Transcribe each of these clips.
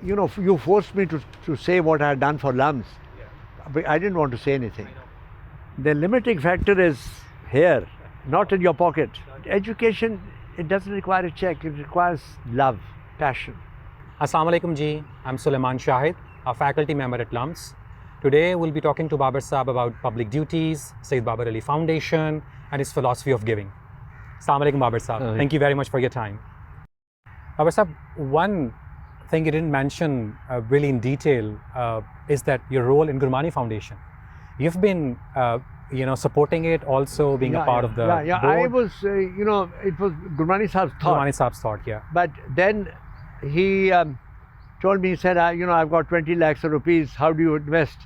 you forced me to say what I had done for LUMS. But I didn't want to say anything. The limiting factor is here, not in your pocket. Education, it doesn't require a check, it requires love, passion. Assalamu alaikum ji, I'm Suleman Shahid, a faculty member at LUMS. Today we'll be talking to Babar Saab about public duties, Syed Babar Ali Foundation and his philosophy of giving. Assalamu alaikum Babar Saab, thank you very much for your time. Babar Saab, one thing you didn't mention really in detail is that your role in Gurmani Foundation. You've been supporting it, also being a part of the board. I was, it was Gurmani Saab's thought. Gurmani Saab's thought, yeah. But then he told me, he said, I've got 20 lakhs of rupees, how do you invest?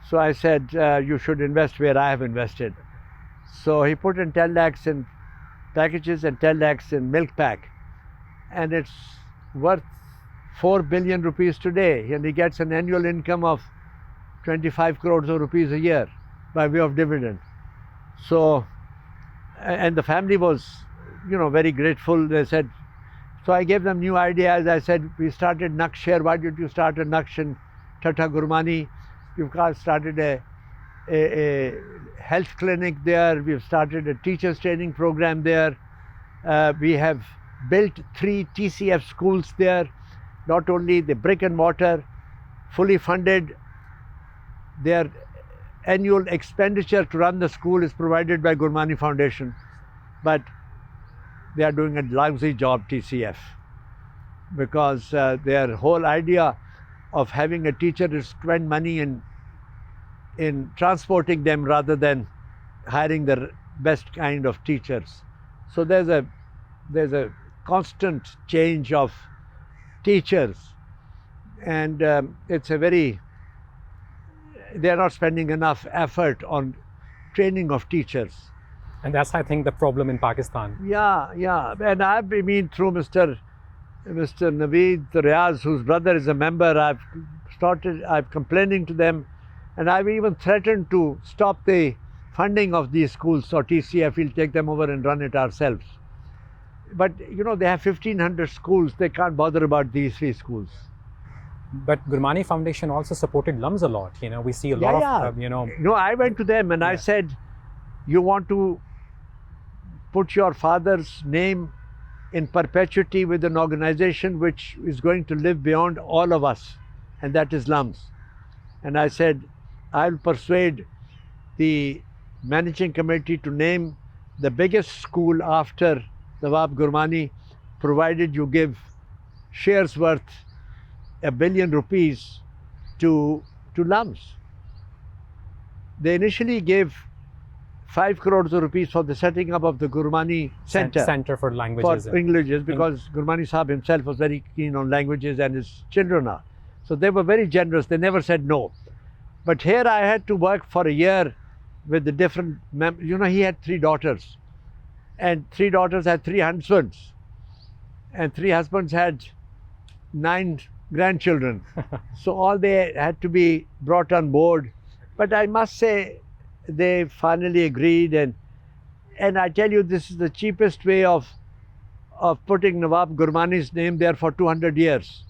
So I said, you should invest where I have invested. So he put in 10 lakhs in packages and 10 lakhs in milk pack. And it's worth 4 billion rupees today. And he gets an annual income of 25 crores of rupees a year by way of dividend. So, and the family was, very grateful. They said, so I gave them new ideas. I said, we started Naksh here. Why did you start a Naksh in Tata Gurmani? We've started a health clinic there. We've started a teachers training program there. We have built 3 TCF schools there. Not only the brick and mortar, fully funded. Their annual expenditure to run the school is provided by Gurmani Foundation. But they are doing a lousy job, TCF, because their whole idea of having a teacher is spend money in transporting them rather than hiring the best kind of teachers. So there's a constant change of teachers, and they're not spending enough effort on training of teachers. And that's, I think, the problem in Pakistan. Yeah. And I've been through Mr. Naveed Riaz, whose brother is a member. I've complaining to them, and I've even threatened to stop the funding of these schools, so TCF will take them over and run it ourselves. But they have 1,500 schools. They can't bother about these 3 schools. But Gurmani Foundation also supported LUMS a lot. We see a lot of, No, I went to them and I said, you want to put your father's name in perpetuity with an organization which is going to live beyond all of us, and that is LUMS. And I said, I'll persuade the managing committee to name the biggest school after Nawab Gurmani, provided you give shares worth 1 billion rupees to LUMS. They initially gave 5 crores of rupees for the setting up of the Gurmani Center. Center for languages. For languages, because Gurmani Saab himself was very keen on languages, and his children are. So they were very generous. They never said no. But here I had to work for a year with the different he had 3 daughters. And 3 daughters had 3 husbands. And 3 husbands had 9 grandchildren. So all they had to be brought on board. But I must say, they finally agreed, and I tell you, this is the cheapest way of putting Nawab Gurmani's name there for 200 years,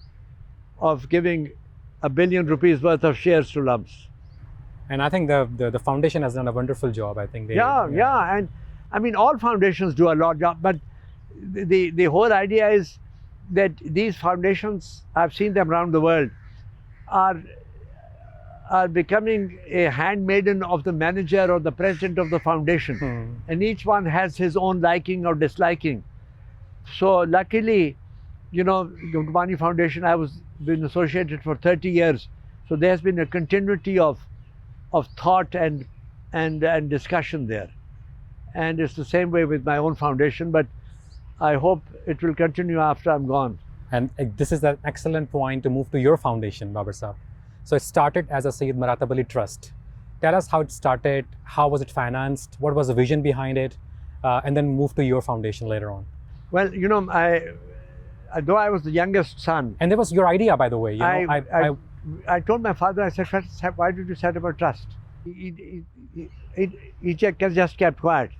of giving 1 billion rupees worth of shares to LUMS. And I think the foundation has done a wonderful job. I think and I mean, all foundations do a lot of job, but the whole idea is that these foundations, I've seen them around the world, are becoming a handmaiden of the manager or the president of the foundation. And each one has his own liking or disliking. So luckily, Gurmani Foundation, I was been associated for 30 years. So there's been a continuity of thought and discussion there. And it's the same way with my own foundation, but I hope it will continue after I'm gone. And this is an excellent point to move to your foundation, Babar Saab. So it started as a Syed Maratib Ali Trust. Tell us how it started, how was it financed, what was the vision behind it, and then move to your foundation later on. Well, though I was the youngest son. And that was your idea, by the way. I told my father, I said, why did you set up a trust? He just kept quiet.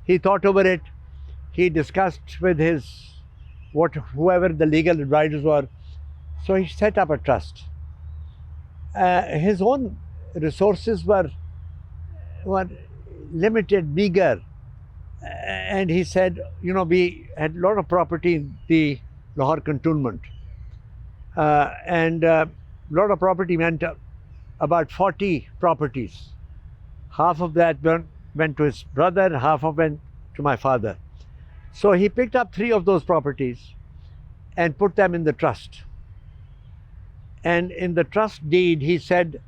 He thought over it. He discussed with whoever the legal advisors were, So he set up a trust. His own resources were limited, meager. And he said, we had a lot of property in the Lahore cantonment. And a lot of property meant about 40 properties. Half of that went to his brother, half of it went to my father. So he picked up 3 of those properties and put them in the trust. And in the trust deed, he said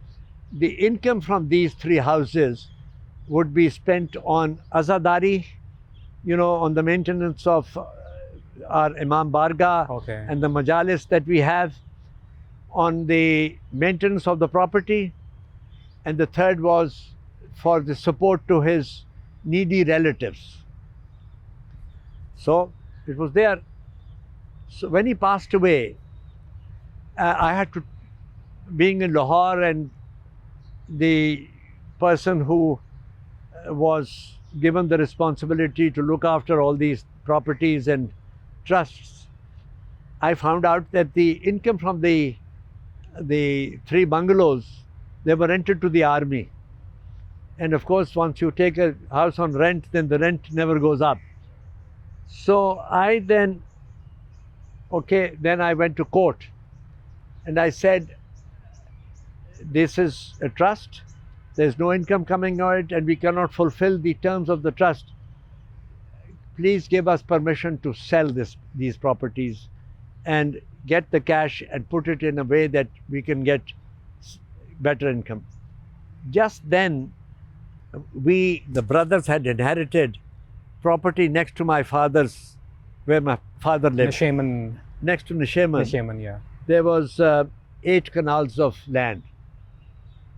the income from these 3 houses would be spent on azadari, on the maintenance of our Imam Barga and the majalis that we have, on the maintenance of the property, and the third was for the support to his needy relatives. So it was there. So when he passed away, I had to, being in Lahore, and the person who was given the responsibility to look after all these properties and trusts, I found out that the income from the 3 bungalows, they were rented to the army. And of course, once you take a house on rent, then the rent never goes up. So then I went to court and I said, this is a trust, there's no income coming on it, and we cannot fulfill the terms of the trust. Please give us permission to sell these properties and get the cash and put it in a way that we can get better income. Just then, the brothers had inherited property next to my father's, where my father lived. Nishaman. Next to Nishaman. Nishaman, yeah. There was 8 canals of land.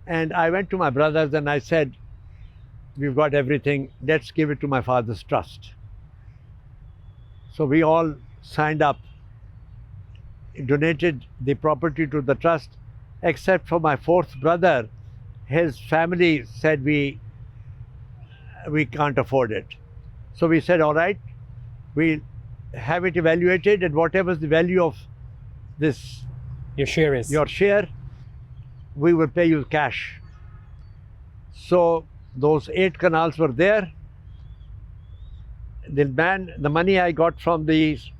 And I went to my brothers and I said, we've got everything, let's give it to my father's trust. So we all signed up, donated the property to the trust, except for my 4th brother. His family said we can't afford it. So we said, all right, we'll have it evaluated, and whatever's the value of this, your share, we will pay you cash. So those 8 canals were there. The money I got from these,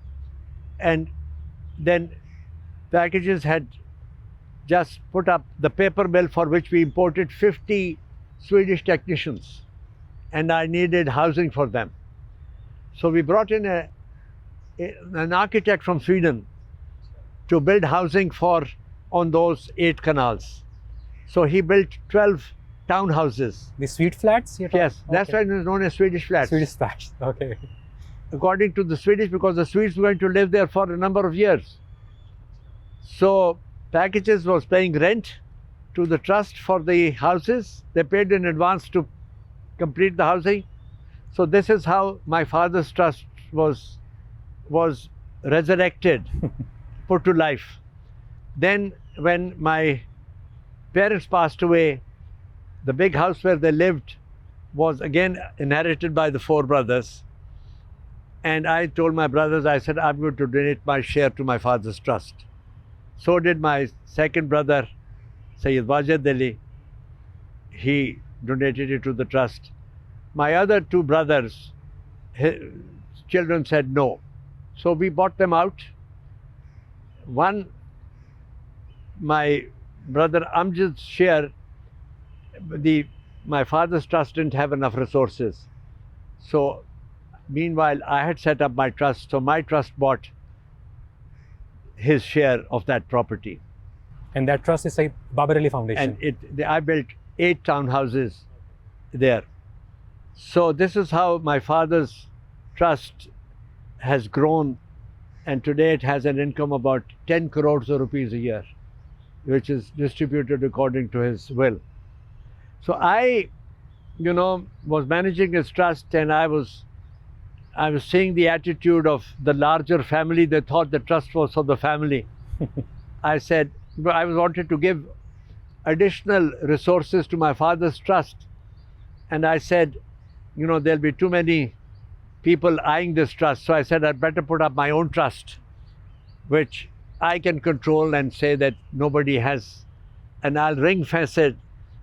and then Packages had just put up the paper mill for which we imported 50 Swedish technicians, and I needed housing for them. So we brought in an architect from Sweden to build housing on those 8 canals. So he built 12 townhouses. The Swedish Flats? Yes, that's why it is known as Swedish Flats. Swedish Flats, okay. According to the Swedish, because the Swedes were going to live there for a number of years. So Packages was paying rent to the trust for the houses. They paid in advance to complete the housing. So this is how my father's trust was resurrected, put to life. Then when my parents passed away, the big house where they lived was again inherited by the 4 brothers. And I told my brothers, I said, I'm going to donate my share to my father's trust. So did my second brother, Syed Babar Ali. He donated it to the trust. My other 2 brothers, his children said no. So we bought them out. One, my brother Amjad's share, my father's trust didn't have enough resources. So meanwhile, I had set up my trust, so my trust bought his share of that property. And that trust is Syed Babar Ali Foundation. And I built 8 townhouses there. So this is how my father's trust has grown, and today it has an income about 10 crores of rupees a year, which is distributed according to his will. So I, was managing his trust, and I was seeing the attitude of the larger family. They thought the trust was for the family. I said, I wanted to give additional resources to my father's trust. And I said, there'll be too many people eyeing this trust. So I said, I'd better put up my own trust, which I can control and say that nobody has, and I'll ring fence it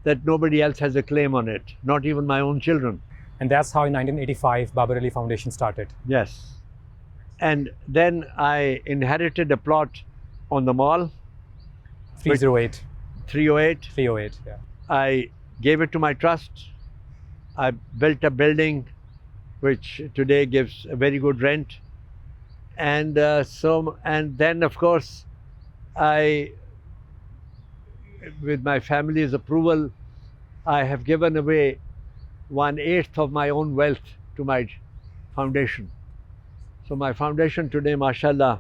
that nobody else has a claim on it, not even my own children. And that's how in 1985 Babar Ali Foundation started. Yes. And then I inherited a plot on the mall, 308. 308. 308, yeah. I gave it to my trust. I built a building which today gives a very good rent. And and then of course, with my family's approval, I have given away 1/8 of my own wealth to my foundation. So my foundation today, mashallah,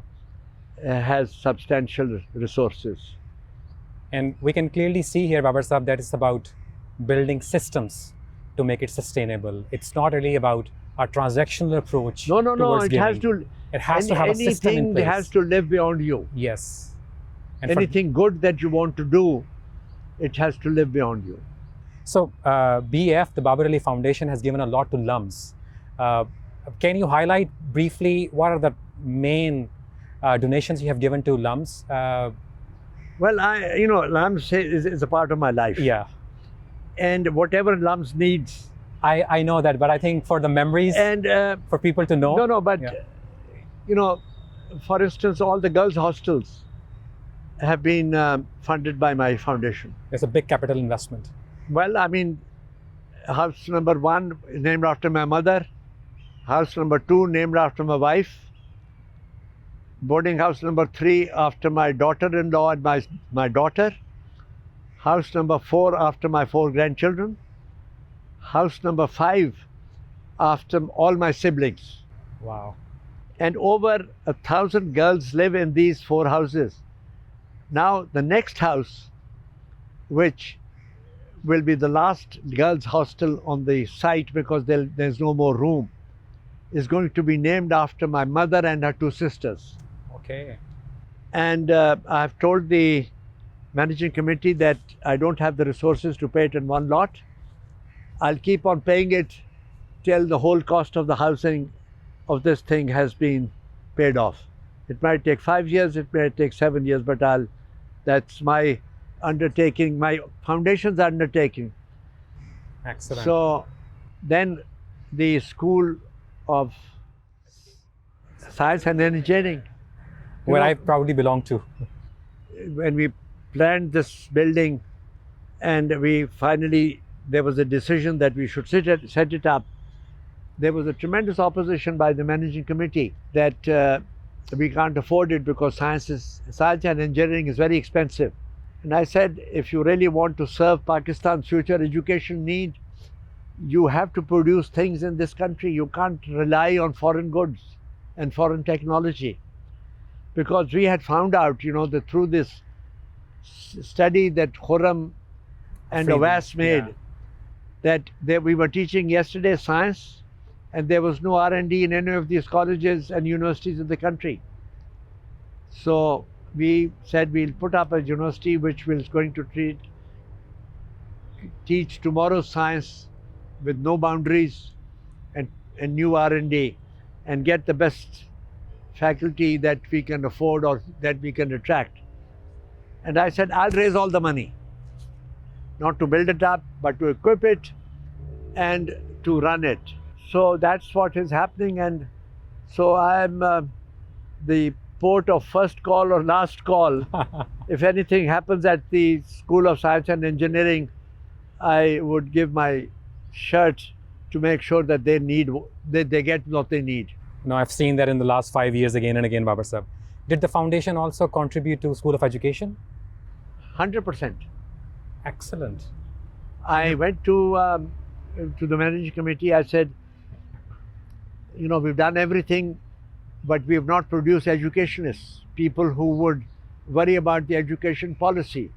has substantial resources. And we can clearly see here, Babar Sahab, that it's about building systems to make it sustainable. It's not really about a transactional approach. No. towards It giving. has to. It has to have a system in Anything place. has to live beyond you. Yes. And for- Anything good that you want to do, it has to live beyond you. So BF, the Babar Ali Foundation, has given a lot to LUMS. Can you highlight briefly what are the main donations you have given to LUMS? Well, LUMS is a part of my life. Yeah, And whatever LUMS needs. I know that, but I think for the memories, And for people to know. No, but Yeah. For instance, all the girls' hostels have been funded by my foundation. It's a big capital investment. Well, I mean, house number 1 is named after my mother. House number 2 named after my wife. Boarding house number 3 after my daughter-in-law and my daughter. House number 4 after my 4 grandchildren. House number 5 after all my siblings. Wow. And over 1,000 girls live in these 4 houses. Now the next house, which will be the last girls' hostel on the site because there's no more room, is going to be named after my mother and her 2 sisters. Okay. And I've told the managing committee that I don't have the resources to pay it in one lot. I'll keep on paying it till the whole cost of the housing of this thing has been paid off. It might take 5 years, it might take 7 years, but that's my undertaking, my foundation's undertaking. Excellent. So then the School of Science and Engineering, where I proudly belong to. when we planned this building and there was a decision that we should set it up, there was a tremendous opposition by the managing committee that we can't afford it because science and engineering is very expensive. And I said, if you really want to serve Pakistan's future education need, you have to produce things in this country. You can't rely on foreign goods and foreign technology. Because we had found out, that through this study that Khurram and Awais made, that we were teaching yesterday science, and there was no R&D in any of these colleges and universities in the country. So we said we'll put up a university which is going to teach tomorrow's science with no boundaries and new R&D, and get the best faculty that we can afford or that we can attract. And I said, I'll raise all the money, not to build it up, but to equip it and to run it. So that's what is happening. And so I'm the port of first call or last call. If anything happens at the School of Science and Engineering, I would give my shirt to make sure that they get what they need. Now, I've seen that in the last 5 years again and again, Babar Sahab. Did the foundation also contribute to School of Education? 100%. Excellent. I went to the managing committee. I said, we've done everything, but we have not produced educationists, people who would worry about the education policy,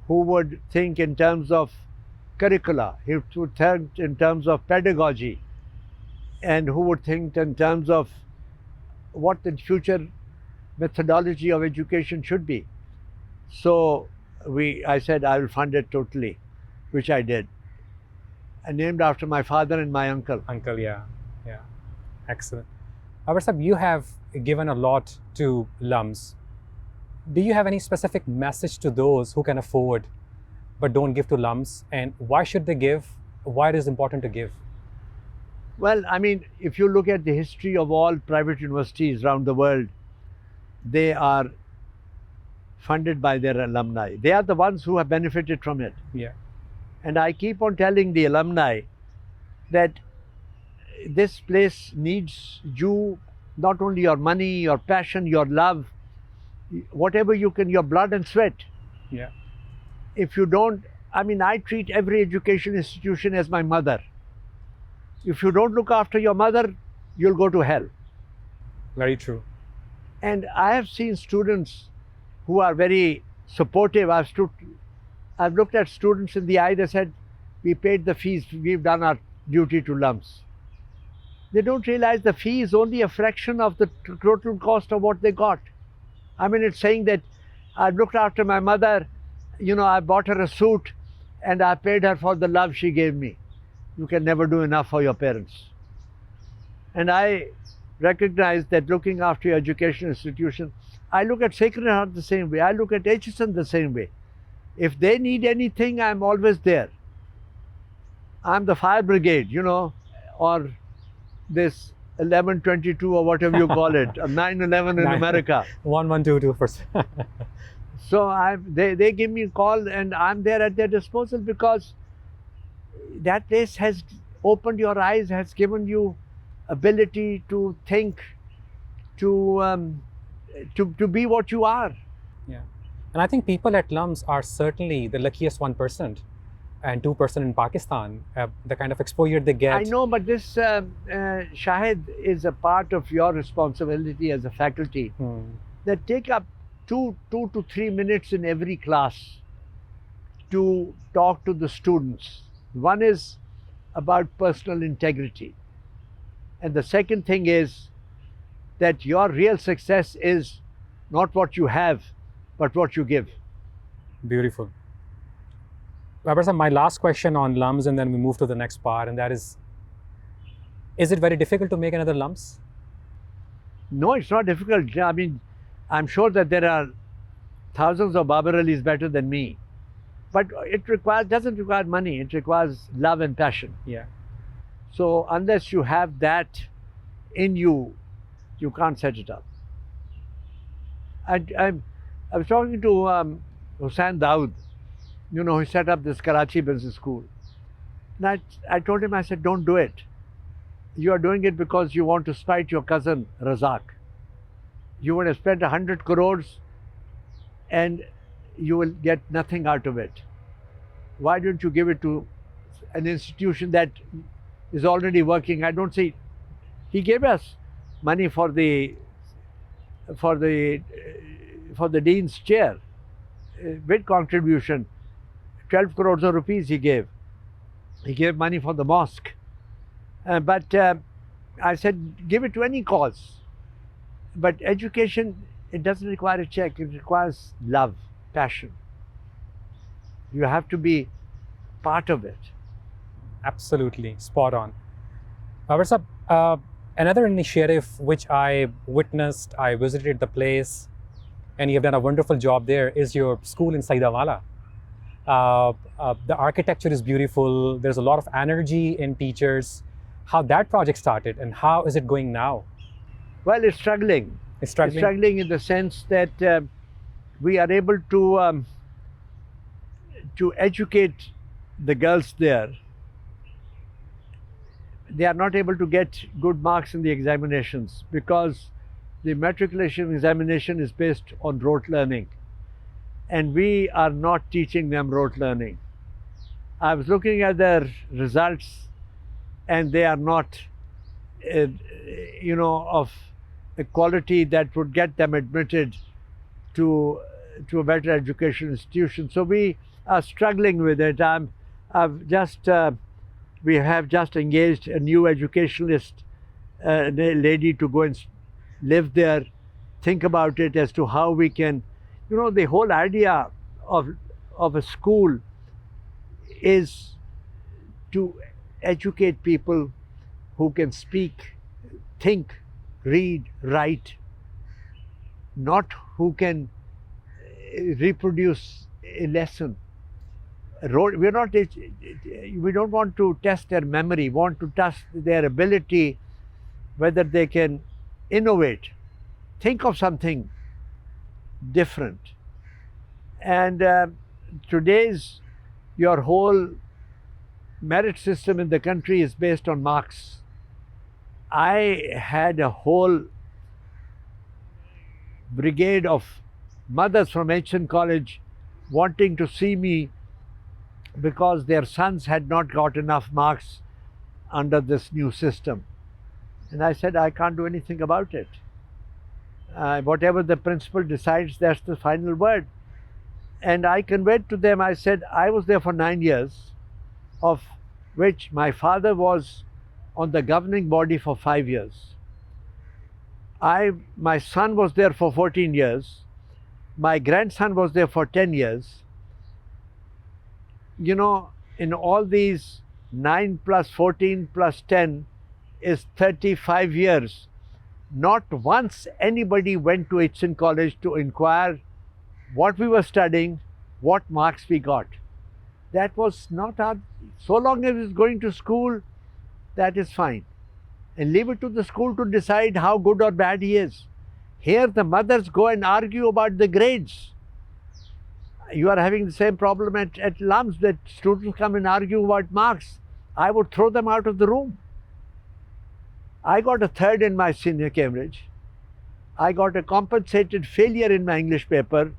who would think in terms of curricula, who would think in terms of pedagogy, and who would think in terms of what the future methodology of education should be. So I said I will fund it totally, which I did. And named after my father and my uncle. Uncle, yeah. Excellent. Babar Sahab, you have given a lot to LUMS. do you have any specific message to those who can afford but don't give to LUMS, and why should they give? Why it is important to give? Well, I mean, if you look at the history of all private universities around the world, they are funded by their alumni. They are the ones who have benefited from it. Yeah. And I keep on telling the alumni that this place needs you, not only your money, your passion, your love, whatever you can, your blood and sweat. Yeah. If you don't, I mean, I treat every education institution as my mother. If you don't look after your mother, you'll go to hell. Very true. And I have seen students who are very supportive. I've looked at students in the eye, they said, we paid the fees, we've done our duty to LUMS. They don't realize the fee is only a fraction of the total cost of what they got. I mean, it's saying that I've looked after my mother, you know, I bought her a suit and I paid her for the love she gave me. You can never do enough for your parents. And I recognize that looking after your education institution, I look at Sacred Heart the same way. I look at HSN the same way. If they need anything, I'm always there. I'm the fire brigade, you know, or this 1122 or whatever you call it, 911 in America. 1122 first. So they give me a call and I'm there at their disposal, because that place has opened your eyes, has given you ability to think, to be what you are. Yeah. And I think people at LUMS are certainly the luckiest 1% and 2% in Pakistan, the kind of exposure they get. I know, but this, Shahid, is a part of your responsibility as a faculty, that take up two to 3 minutes in every class to talk to the students. One is about personal integrity. And the second thing is that your real success is not what you have, but what you give. Beautiful. Babar sir, my last question on LUMS, and then we move to the next part, and that is it very difficult to make another LUMS? No, it's not difficult. I mean, I'm sure that there are thousands of Babar Alis better than me. But it doesn't require money, it requires love and passion. Yeah. So unless you have that in you, you can't set it up. I was talking to Hussain Dawood, you know, he set up this Karachi Business School. And I told him, I said, don't do it. You are doing it because you want to spite your cousin Razak. You would have spent 100 crores and you will get nothing out of it. Why don't you give it to an institution that is already working? I don't see. He gave us money for the dean's chair, with contribution, 12 crores of rupees he gave. He gave money for the mosque. But I said, give it to any cause. But education, it doesn't require a check, it requires love, passion. You have to be part of it. Absolutely, spot on. Babar sir, another initiative which I witnessed, I visited the place, and you have done a wonderful job there, is your school in Saidawala. The architecture is beautiful, there's a lot of energy in teachers. How that project started and how is it going now? Well, it's struggling. It's struggling? It's struggling in the sense that we are able to educate the girls there. They are not able to get good marks in the examinations because the matriculation examination is based on rote learning. And we are not teaching them rote learning. I was looking at their results and they are not, you know, of a quality that would get them admitted to a better education institution. So we are struggling with it. We have just engaged a new educationalist lady to go and live there, think about it as to how we can, you know, the whole idea of a school is to educate people who can speak, think, read, write, not who can reproduce a lesson. We don't want to test their memory, we want to test their ability, whether they can innovate, think of something different. And your whole merit system in the country is based on marks. I had a whole brigade of mothers from Ancient College wanting to see me because their sons had not got enough marks under this new system. And I said, I can't do anything about it. Whatever the principal decides, that's the final word. And I conveyed to them, I said, I was there for 9 years, of which my father was on the governing body for 5 years. My son was there for 14 years. My grandson was there for 10 years. You know, in all these 9 plus 14 plus 10 is 35 years. Not once anybody went to Ancient College to inquire what we were studying, what marks we got. That was not our, so long as it's going to school, that is fine. And leave it to the school to decide how good or bad he is. Here the mothers go and argue about the grades. You are having the same problem at LUMS, that students come and argue about marks. I would throw them out of the room. I got a 3rd in my senior Cambridge. I got a compensated failure in my English paper,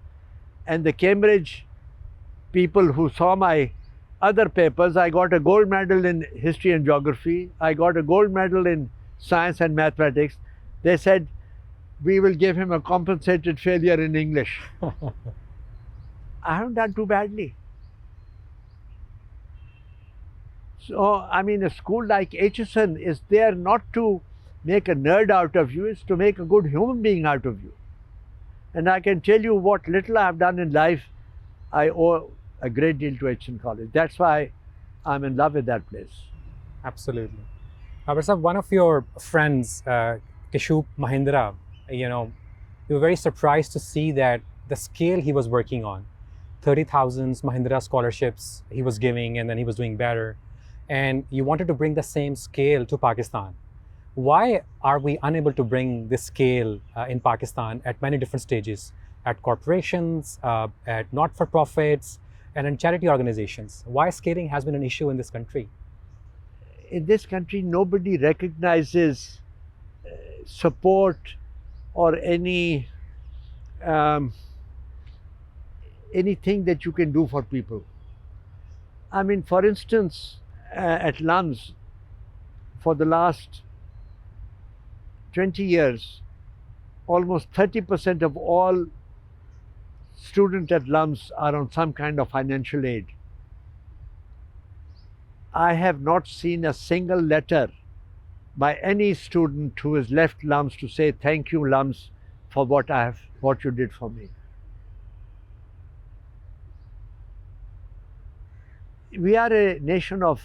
and the Cambridge people who saw my other papers, I got a gold medal in history and geography. I got a gold medal in science and mathematics. They said, we will give him a compensated failure in English. I haven't done too badly. So, I mean, a school like HSN is there not to make a nerd out of you, it's to make a good human being out of you. And I can tell you what little I have done in life, I owe a great deal to HSN College. That's why I'm in love with that place. Absolutely. Sir, one of your friends, Kishup Mahindra, you were very surprised to see that the scale he was working on, 30,000 Mahindra scholarships he was giving, and then he was doing better. And you wanted to bring the same scale to Pakistan. Why are we unable to bring this scale in Pakistan at many different stages, at corporations, at not-for-profits, and in charity organizations? Why scaling has been an issue in this country? In this country, nobody recognizes support or anything that you can do for people. I mean, for instance, at LUMS, for the last 20 years, almost 30% of all students at LUMS are on some kind of financial aid. I have not seen a single letter by any student who has left LUMS to say, thank you, LUMS, for what you did for me. We are a nation of,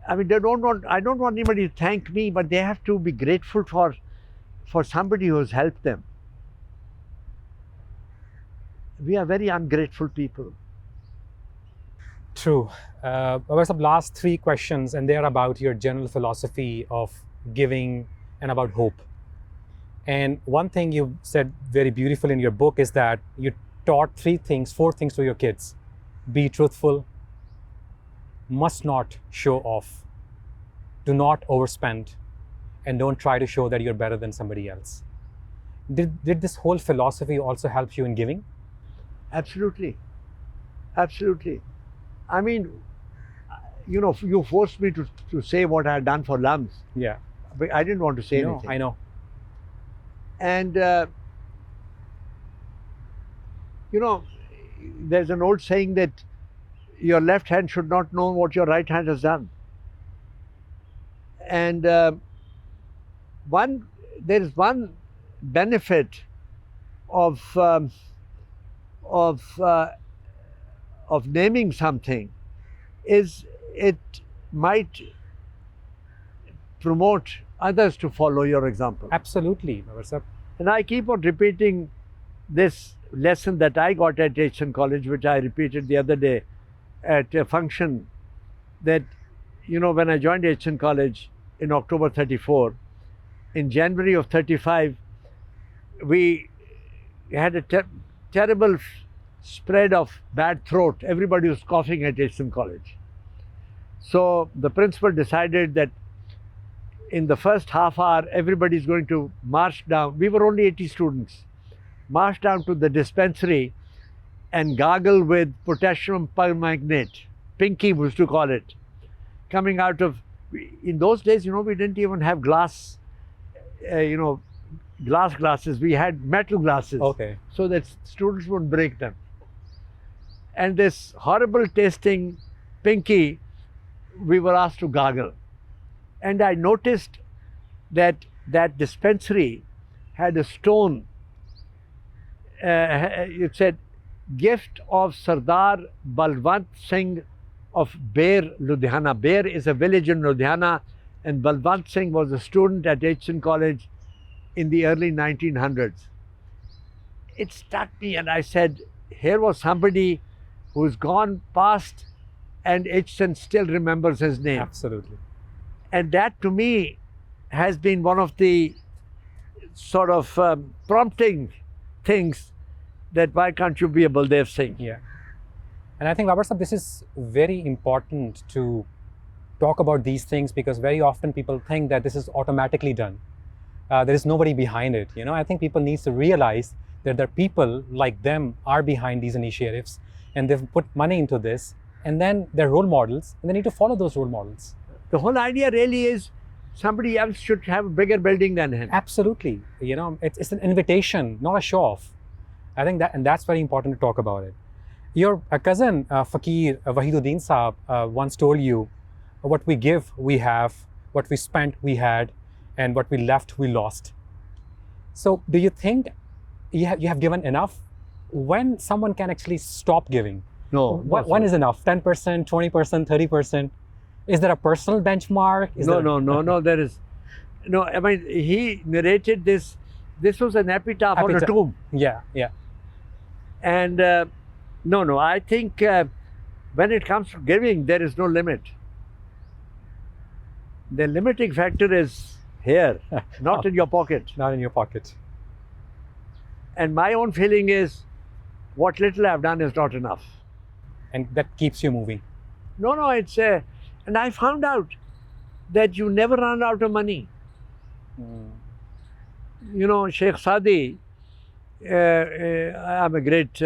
I mean, I don't want anybody to thank me, but they have to be grateful for somebody who has helped them. We are very ungrateful people. True. Some last 3 questions, and they're about your general philosophy of giving and about hope. And one thing you said very beautifully in your book is that you taught 4 things to your kids. Be truthful, must not show off, do not overspend, and don't try to show that you're better than somebody else. Did this whole philosophy also help you in giving? Absolutely. Absolutely. I mean, you forced me to say what I had done for LUMS. Yeah. But I didn't want to say anything. I know. And, there's an old saying that your left hand should not know what your right hand has done. And there is one benefit of naming something, is it might promote others to follow your example. Absolutely. And I keep on repeating this lesson that I got at H.N. College, which I repeated the other day at a function, that, you know, when I joined H.N. College in October 34, in January of 35, we had a terrible spread of bad throat. Everybody was coughing at H.N. College. So the principal decided that in the first half hour, everybody's going to march down. We were only 80 students. March down to the dispensary and gargle with potassium permanganate. Pinky we used to call it. Coming out of, in those days, you know, we didn't even have glass, glass glasses. We had metal glasses. Okay. So that students wouldn't break them. And this horrible tasting pinky, we were asked to gargle. And I noticed that that dispensary had a stone. It said, gift of Sardar Balwant Singh of Ber, Ludhiana. Ber is a village in Ludhiana, and Balwant Singh was a student at H.N. College in the early 1900s. It struck me, and I said, here was somebody who's gone past, and H.N. still remembers his name. Absolutely. And that, to me, has been one of the sort of prompting things that why can't you be a Baldev Singh? Yeah. And I think, Babar Sahib, this is very important to talk about these things, because very often people think that this is automatically done. There is nobody behind it. You know, I think people need to realize that there are people like them are behind these initiatives, and they've put money into this, and then they're role models, and they need to follow those role models. The whole idea really is somebody else should have a bigger building than him. Absolutely. You know, it's an invitation, not a show off. I think that, and that's very important to talk about it. Your cousin, Fakir Wahiduddin Saab, once told you, what we give, we have, what we spent, we had, and what we left, we lost. So do you think you have given enough? When someone can actually stop giving? No. When is enough? 10%, 20%, 30%? Is there a personal benchmark? No, there is. No, I mean, he narrated this. This was an epitaph on a tomb. Yeah. And no, I think when it comes to giving, there is no limit. The limiting factor is here, not in your pocket. Not in your pocket. And my own feeling is, what little I've done is not enough. And that keeps you moving. No, it's and I found out that you never run out of money. You know, Sheikh Sadi, I'm a great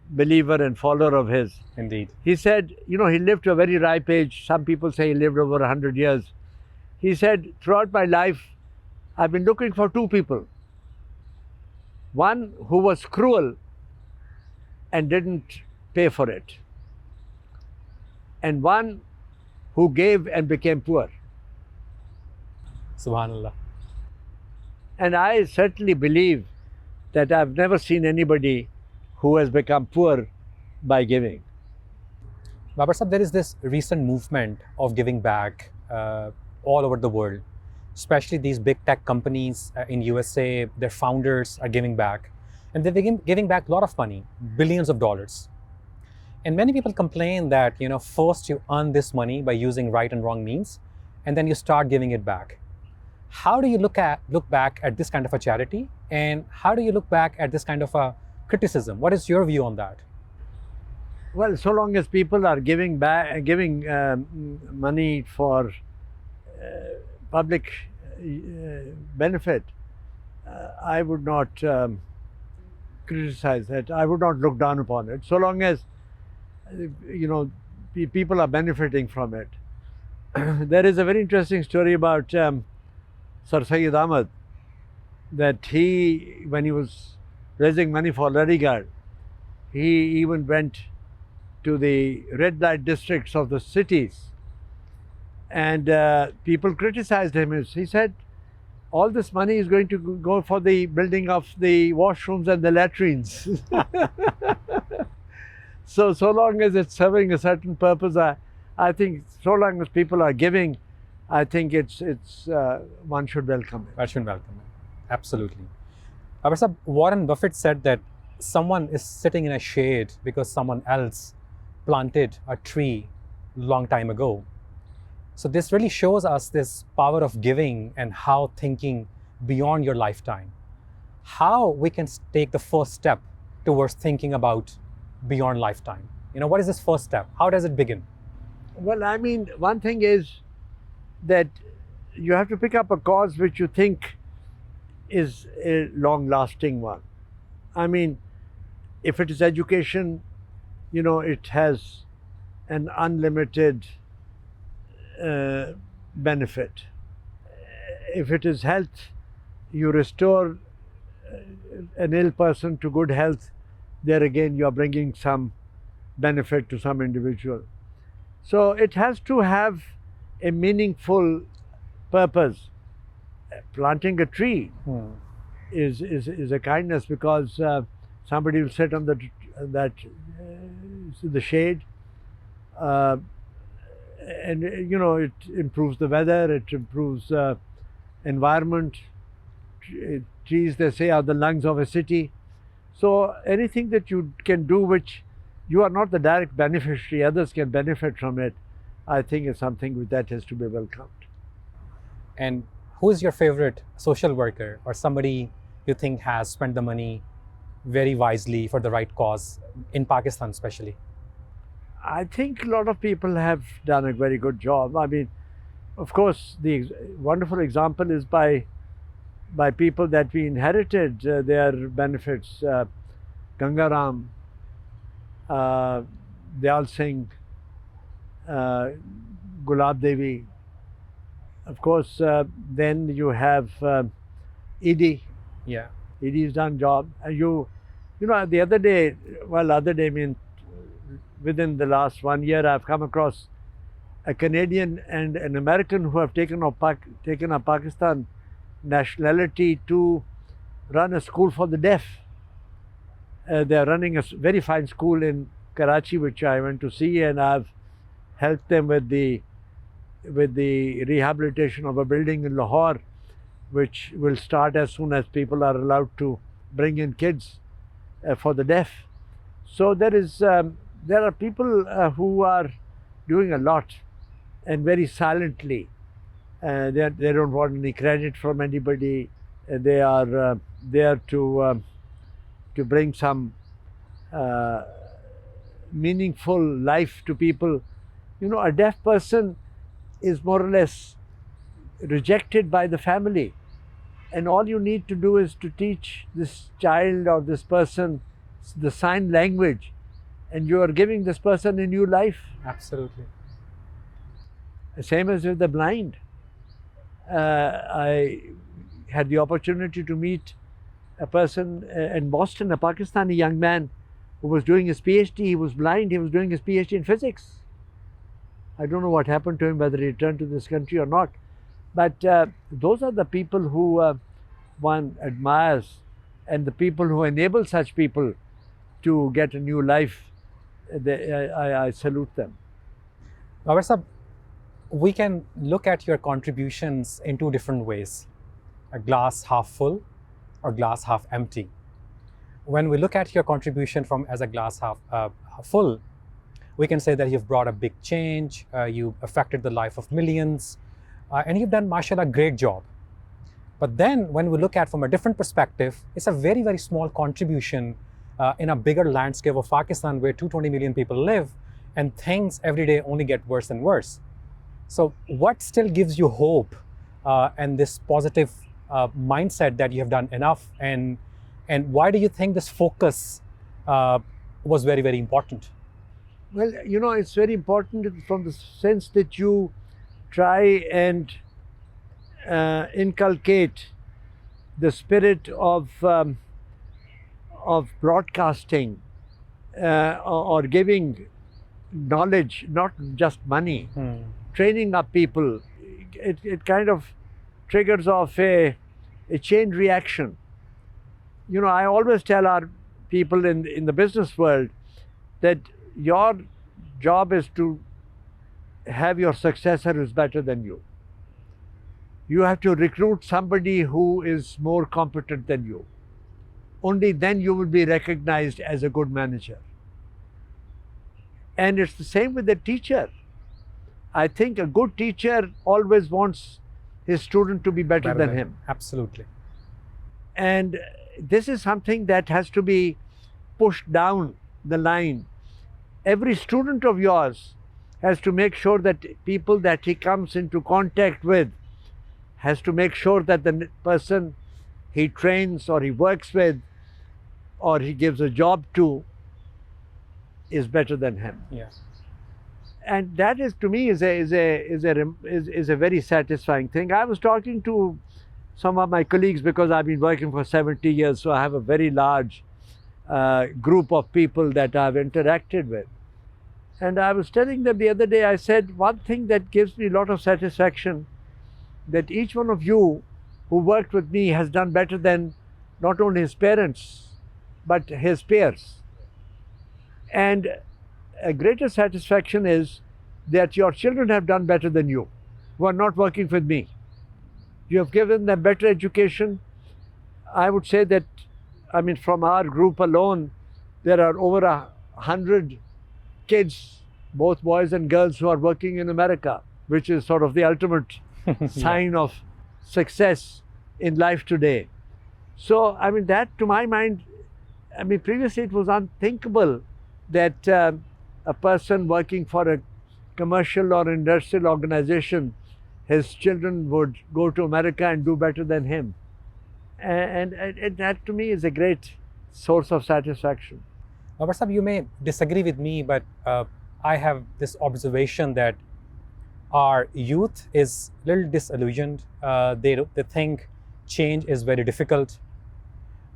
believer and follower of his. Indeed. He said, you know, he lived to a very ripe age. Some people say he lived over 100 years. He said, throughout my life, I've been looking for two people. One who was cruel and didn't pay for it, and one who gave and became poor. Subhanallah. And I certainly believe that I've never seen anybody who has become poor by giving. Babar Sahib, there is this recent movement of giving back all over the world, especially these big tech companies in USA. Their founders are giving back, and they're giving back a lot of money, billions of dollars. And many people complain that, you know, first you earn this money by using right and wrong means, and then you start giving it back. How do you look back at this kind of a charity, and how do you look back at this kind of a criticism? What is your view on that? Well, so long as people are giving money for public benefit, I would not criticize that. I would not look down upon it. So long as, you know, people are benefiting from it. There is a very interesting story about Sir Syed Ahmad, that when he was raising money for Ladigar, he even went to the red light districts of the cities, and people criticized him. He said, all this money is going to go for the building of the washrooms and the latrines. So long as it's serving a certain purpose, I think so long as people are giving, I think it's one should welcome it. One should welcome it. Absolutely. Babar Sahib, Warren Buffett said that someone is sitting in a shade because someone else planted a tree long time ago. So this really shows us this power of giving and how thinking beyond your lifetime, how we can take the first step towards thinking about beyond lifetime. What is this first step? How does it begin? Well, I mean, one thing is that you have to pick up a cause which you think is a long-lasting one. I mean, if it is education, it has an unlimited benefit. If it is health, you restore an ill person to good health, there again you are bringing some benefit to some individual. So it has to have a meaningful purpose. Planting a tree is a kindness, because somebody will sit on the shade, and it improves the weather, it improves environment. Trees, they say, are the lungs of a city. So anything that you can do which you are not the direct beneficiary, others can benefit from it, I think is something that has to be welcomed. And who is your favorite social worker or somebody you think has spent the money very wisely for the right cause, in Pakistan especially? I think a lot of people have done a very good job. I mean, of course, the wonderful example is by people that we inherited their benefits. Gangaram, Dayal Singh, Gulab Devi. Of course, then you have Edie. Yeah. Edie's done job. The other day, I mean, within the last 1 year, I've come across a Canadian and an American who have taken up Pakistan nationality to run a school for the deaf. They're running a very fine school in Karachi, which I went to see, and I've helped them with the rehabilitation of a building in Lahore, which will start as soon as people are allowed to bring in kids for the deaf. So there are people who are doing a lot, and very silently. They don't want any credit from anybody. They are there to bring some meaningful life to people. A deaf person is more or less rejected by the family, and all you need to do is to teach this child or this person the sign language, and you are giving this person a new life. Absolutely. Same as with the blind. I had the opportunity to meet a person in Boston, a Pakistani young man who was doing his PhD. He was blind, he was doing his PhD in physics. I don't know what happened to him, whether he returned to this country or not. But those are the people who one admires, and the people who enable such people to get a new life. I salute them. Babar Sahab, we can look at your contributions in two different ways: a glass half full or glass half empty. When we look at your contribution as a glass half full, we can say that you've brought a big change, you've affected the life of millions, and you've done, mashallah, great job. But then when we look at from a different perspective, it's a very, very small contribution in a bigger landscape of Pakistan, where 220 million people live, and things every day only get worse and worse. So what still gives you hope and this positive mindset that you have done enough, and why do you think this focus was very, very important? Well, it's very important from the sense that you try and inculcate the spirit of broadcasting or giving knowledge, not just money. Training up people. It kind of triggers off a chain reaction. I always tell our people in the business world that your job is to have your successor who's better than you. You have to recruit somebody who is more competent than you. only then you will be recognized as a good manager. And it's the same with the teacher. I think a good teacher always wants his student to be better than him. Absolutely. And this is something that has to be pushed down the line. Every student of yours has to make sure that people that he comes into contact with has to make sure that the person he trains or he works with or he gives a job to is better than him. Yeah. And that is, to me, is a very satisfying thing. I was talking to some of my colleagues because I've been working for 70 years, so I have a very large group of people that I've interacted with. And I was telling them the other day, I said, one thing that gives me a lot of satisfaction, that each one of you who worked with me has done better than not only his parents, but his peers. And a greater satisfaction is that your children have done better than you, who are not working with me. You have given them better education. I would say that, I mean, from our group alone, there are over 100 kids, both boys and girls, who are working in America, which is sort of the ultimate sign of success in life today. So, I mean, that to my mind, I mean, previously it was unthinkable that a person working for a commercial or industrial organization, his children would go to America and do better than him. And that to me is a great source of satisfaction. Babar Sahib, you may disagree with me, but I have this observation that our youth is a little disillusioned. They think change is very difficult.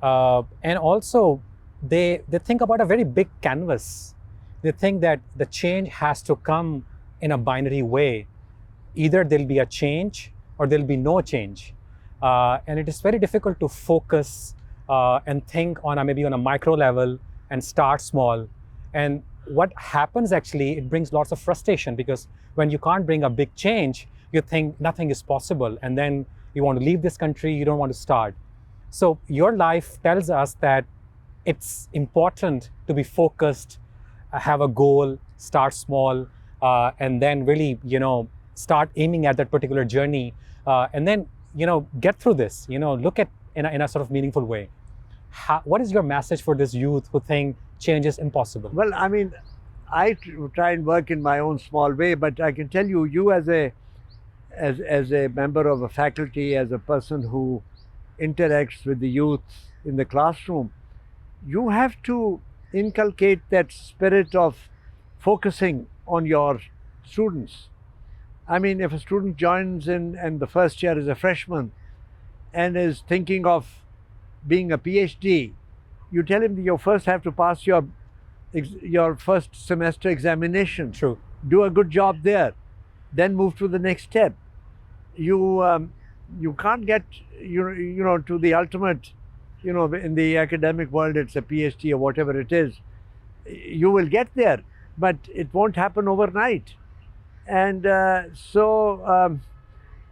And also, they think about a very big canvas. They think that the change has to come in a binary way. Either there'll be a change or there'll be no change. And it is very difficult to focus and think on maybe on a micro level and start small. And what happens actually, it brings lots of frustration, because when you can't bring a big change, you think nothing is possible. And then you want to leave this country, you don't want to start. So your life tells us that it's important to be focused, have a goal, start small, and then really, start aiming at that particular journey, and then, get through this, look at in a sort of meaningful way. What is your message for this youth who think change is impossible? Well, I mean, I try and work in my own small way, but I can tell you, you as a member of a faculty, as a person who interacts with the youth in the classroom, you have to inculcate that spirit of focusing on your students. I mean, if a student joins in and the first year is a freshman and is thinking of being a PhD, you tell him that you first have to pass your first semester examination. True. Do a good job there, then move to the next step. You can't get to the ultimate. In the academic world, it's a PhD or whatever it is. You will get there, but it won't happen overnight. And so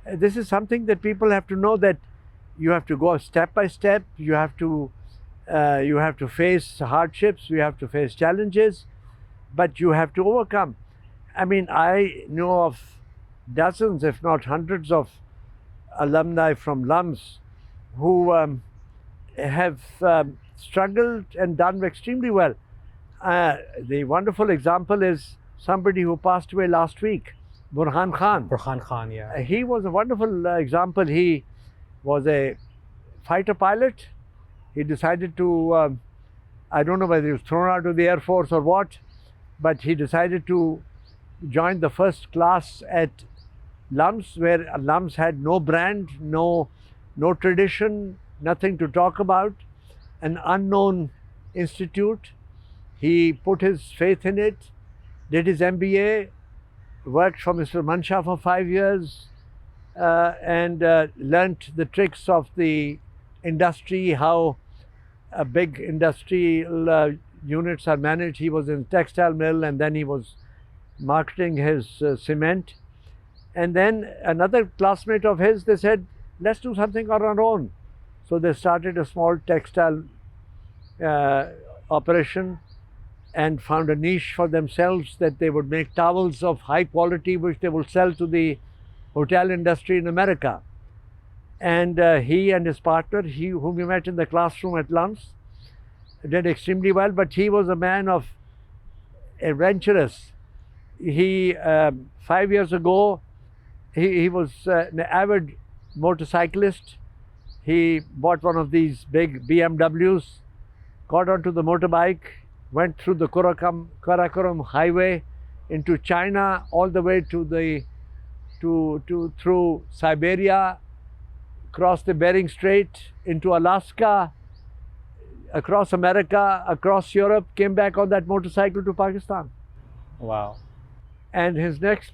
this is something that people have to know, that you have to go step by step. You have to face hardships. You have to face challenges, but you have to overcome. I mean, I know of dozens, if not hundreds, of alumni from LUMS who have struggled and done extremely well. The wonderful example is somebody who passed away last week, Burhan Khan. Burhan Khan, yeah. He was a wonderful example. He was a fighter pilot. He decided to, I don't know whether he was thrown out of the Air Force or what, but he decided to join the first class at LUMS, where LUMS had no brand, no tradition, nothing to talk about, an unknown institute. He put his faith in it, did his MBA, worked for Mr. Mansha for 5 years, and learnt the tricks of the industry, how big industrial units are managed. He was in textile mill, and then he was marketing his cement. And then another classmate of his, they said, let's do something on our own. So they started a small textile operation and found a niche for themselves that they would make towels of high quality which they would sell to the hotel industry in America. And he and his partner, whom we met in the classroom at LUMS, did extremely well, but he was a man of adventurous. He 5 years ago, he was an avid motorcyclist. He bought one of these big BMWs, got onto the motorbike, went through the Karakoram highway into China, all the way to through Siberia, across the Bering Strait, into Alaska, across America, across Europe, came back on that motorcycle to Pakistan. Wow. And his next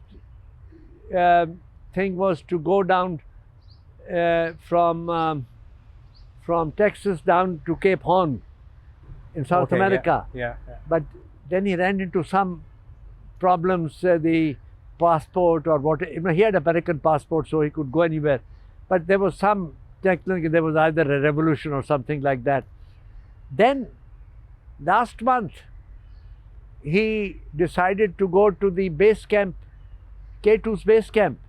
thing was to go down from Texas down to Cape Horn in South America. Yeah. But then he ran into some problems, the passport or what. He had American passport, so he could go anywhere. But there was some technical, there was either a revolution or something like that. Then last month, he decided to go to the base camp, K2's base camp.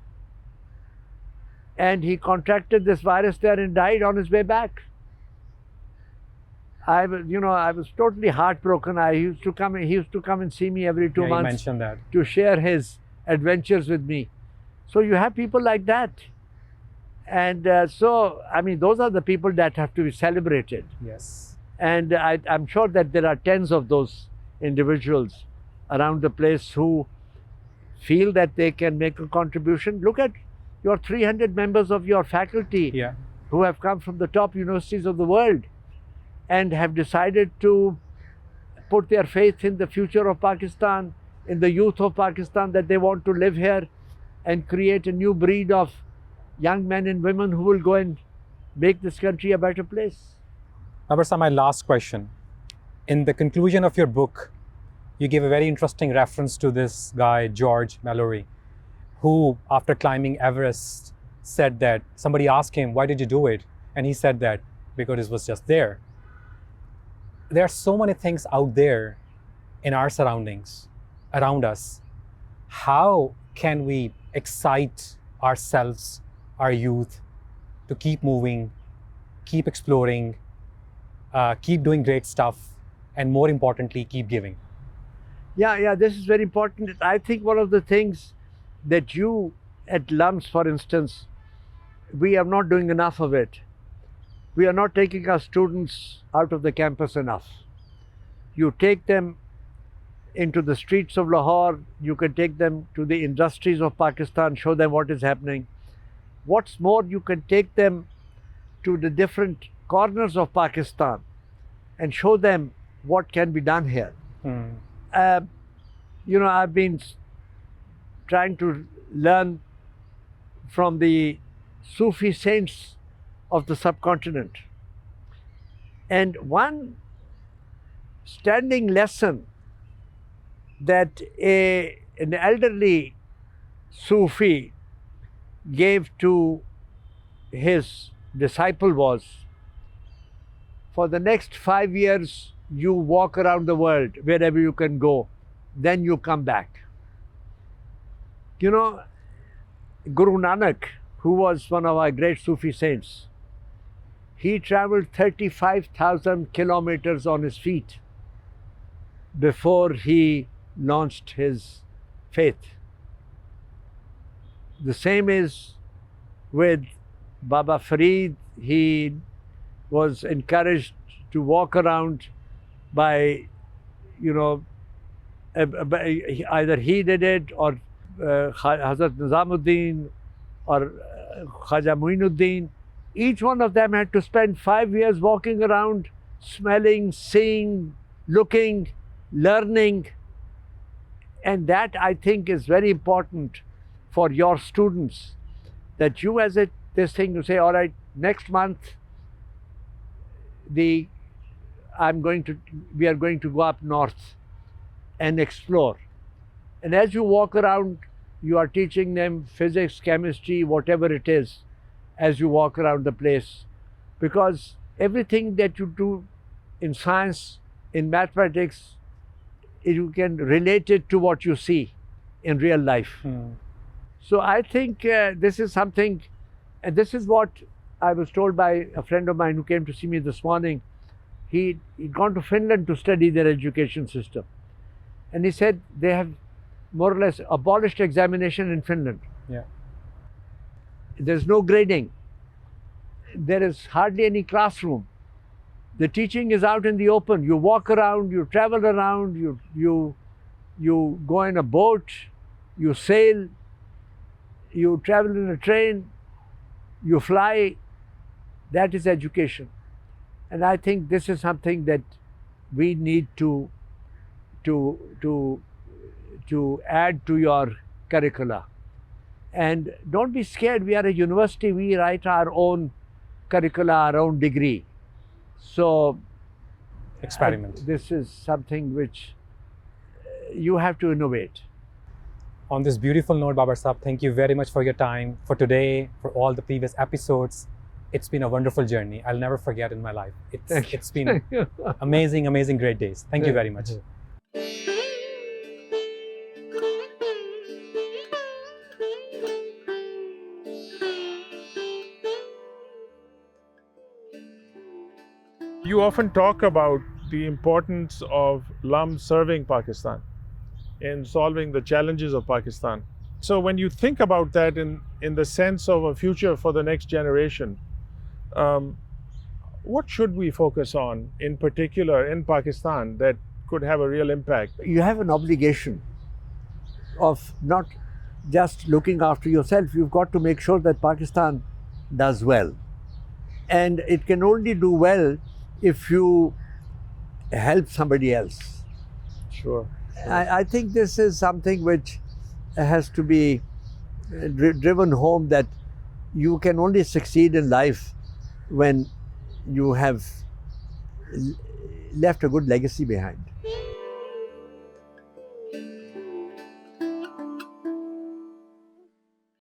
And he contracted this virus there and died on his way back. I was totally heartbroken. He used to come and see me every 2 months. You mentioned that. To share his adventures with me. So you have people like that. And so, I mean, those are the people that have to be celebrated. Yes. And I'm sure that there are tens of those individuals around the place who feel that they can make a contribution. Look at your 300 members of your faculty who have come from the top universities of the world and have decided to put their faith in the future of Pakistan, in the youth of Pakistan, that they want to live here and create a new breed of young men and women who will go and make this country a better place. Babar Sahib, my last question. In the conclusion of your book, you gave a very interesting reference to this guy, George Mallory, who, after climbing Everest, said that somebody asked him, why did you do it? And he said that because it was just there. There are so many things out there in our surroundings, around us. How can we excite ourselves, our youth, to keep moving, keep exploring, keep doing great stuff, and more importantly, keep giving? Yeah, this is very important. I think one of the things that you at LUMS, for instance, we are not doing enough of it. We are not taking our students out of the campus enough. You take them into the streets of Lahore, you can take them to the industries of Pakistan, show them what is happening. What's more, you can take them to the different corners of Pakistan and show them what can be done here. I've been trying to learn from the Sufi saints of the subcontinent. And one standing lesson that an elderly Sufi gave to his disciple was, for the next 5 years, you walk around the world wherever you can go, then you come back. Guru Nanak, who was one of our great Sufi saints, he traveled 35,000 kilometers on his feet before he launched his faith. The same is with Baba Farid. He was encouraged to walk around by, either he did it or Hazrat Nizamuddin or Khaja Muinuddin. Each one of them had to spend 5 years walking around, smelling, seeing, looking, learning. And that, I think, is very important for your students, that you as this thing, you say, all right, next month, we are going to go up north and explore. And as you walk around, you are teaching them physics, chemistry, whatever it is, as you walk around the place. Because everything that you do in science, in mathematics, you can relate it to what you see in real life. So I think this is something, and this is what I was told by a friend of mine who came to see me this morning. He'd gone to Finland to study their education system. And he said they have more or less abolished examination in Finland. Yeah. There's no grading. There is hardly any classroom. The teaching is out in the open. You walk around, you travel around, you go in a boat, you sail, you travel in a train, you fly. That is education. And I think this is something that we need to add to your curricula. And don't be scared. We are a university. We write our own curricula, our own degree. So Experiment. this is something which you have to innovate. On this beautiful note, Babar Saab, thank you very much for your time, for today, for all the previous episodes. It's been a wonderful journey. I'll never forget in my life. It's been amazing, amazing, great days. Thank you very much. You often talk about the importance of LUMS serving Pakistan in solving the challenges of Pakistan. So when you think about that in the sense of a future for the next generation, what should we focus on in particular in Pakistan that could have a real impact? You have an obligation of not just looking after yourself. You've got to make sure that Pakistan does well. And it can only do well if you help somebody else. Sure. I think this is something which has to be driven home, that you can only succeed in life when you have left a good legacy behind.